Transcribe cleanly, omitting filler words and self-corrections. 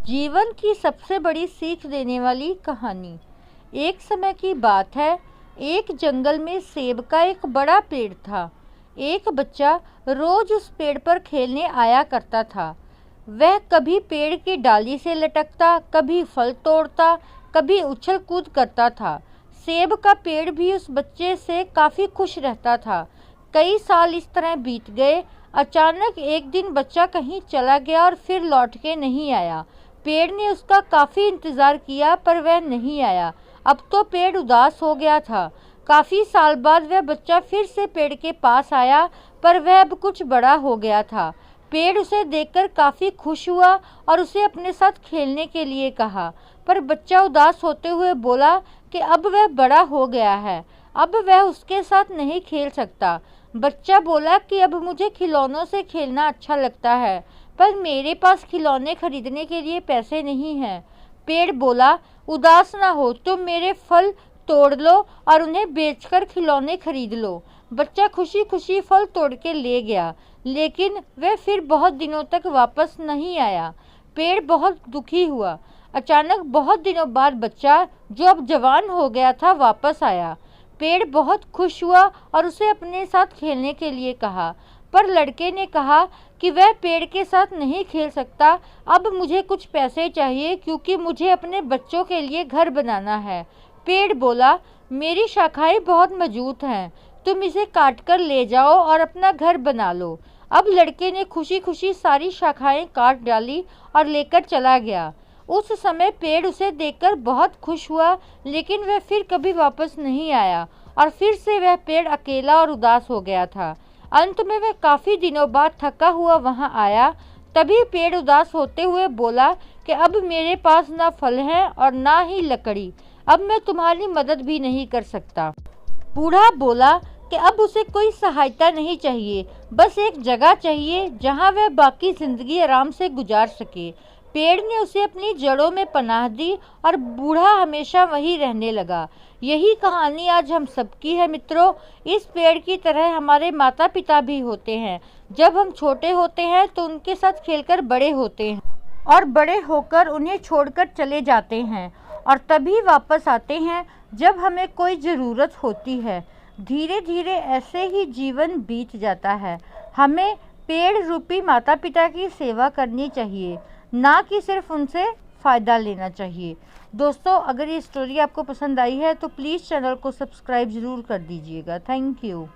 जीवन की सबसे बड़ी सीख देने वाली कहानी। एक समय की बात है, एक जंगल में सेब का एक बड़ा पेड़ था। एक बच्चा रोज उस पेड़ पर खेलने आया करता था। वह कभी पेड़ की डाली से लटकता, कभी फल तोड़ता, कभी उछल कूद करता था। सेब का पेड़ भी उस बच्चे से काफ़ी खुश रहता था। कई साल इस तरह बीत गए। अचानक एक दिन बच्चा कहीं चला गया और फिर लौट के नहीं आया। पेड़ ने उसका काफ़ी इंतज़ार किया पर वह नहीं आया। अब तो पेड़ उदास हो गया था। काफ़ी साल बाद वह बच्चा फिर से पेड़ के पास आया, पर वह अब कुछ बड़ा हो गया था। पेड़ उसे देखकर काफ़ी खुश हुआ और उसे अपने साथ खेलने के लिए कहा, पर बच्चा उदास होते हुए बोला कि अब वह बड़ा हो गया है, अब वह उसके साथ नहीं खेल सकता। बच्चा बोला कि अब मुझे खिलौनों से खेलना अच्छा लगता है, पर मेरे पास खिलौने खरीदने के लिए पैसे नहीं हैं। पेड़ बोला, उदास ना हो, तुम मेरे फल तोड़ लो और उन्हें बेचकर खिलौने खरीद लो। बच्चा खुशी खुशी फल तोड़ के ले गया, लेकिन वह फिर बहुत दिनों तक वापस नहीं आया। पेड़ बहुत दुखी हुआ। अचानक बहुत दिनों बाद बच्चा, जो अब जवान हो गया था, वापस आया। पेड़ बहुत खुश हुआ और उसे अपने साथ खेलने के लिए कहा, पर लड़के ने कहा कि वह पेड़ के साथ नहीं खेल सकता। अब मुझे कुछ पैसे चाहिए, क्योंकि मुझे अपने बच्चों के लिए घर बनाना है। पेड़ बोला, मेरी शाखाएं बहुत मजबूत हैं, तुम इसे काट कर ले जाओ और अपना घर बना लो। अब लड़के ने खुशी खुशी सारी शाखाएं काट डाली और लेकर चला गया। उस समय पेड़ उसे देखकर बहुत खुश हुआ, लेकिन वह फिर कभी वापस नहीं आया और फिर से वह पेड़ अकेला और उदास हो गया था। अंत में वह काफ़ी दिनों बाद थका हुआ वहां आया। तभी पेड़ उदास होते हुए बोला कि अब मेरे पास ना फल है और ना ही लकड़ी, अब मैं तुम्हारी मदद भी नहीं कर सकता। बूढ़ा बोला कि अब उसे कोई सहायता नहीं चाहिए, बस एक जगह चाहिए जहां वह बाकी ज़िंदगी आराम से गुजार सके। पेड़ ने उसे अपनी जड़ों में पनाह दी और बूढ़ा हमेशा वहीं रहने लगा। यही कहानी आज हम सबकी है मित्रों। इस पेड़ की तरह हमारे माता पिता भी होते हैं। जब हम छोटे होते हैं तो उनके साथ खेलकर बड़े होते हैं और बड़े होकर उन्हें छोड़कर चले जाते हैं, और तभी वापस आते हैं जब हमें कोई ज़रूरत होती है। धीरे धीरे ऐसे ही जीवन बीत जाता है। हमें पेड़ रूपी माता पिता की सेवा करनी चाहिए, ना कि सिर्फ उनसे फ़ायदा लेना चाहिए। दोस्तों, अगर ये स्टोरी आपको पसंद आई है तो प्लीज़ चैनल को सब्सक्राइब ज़रूर कर दीजिएगा। Thank you.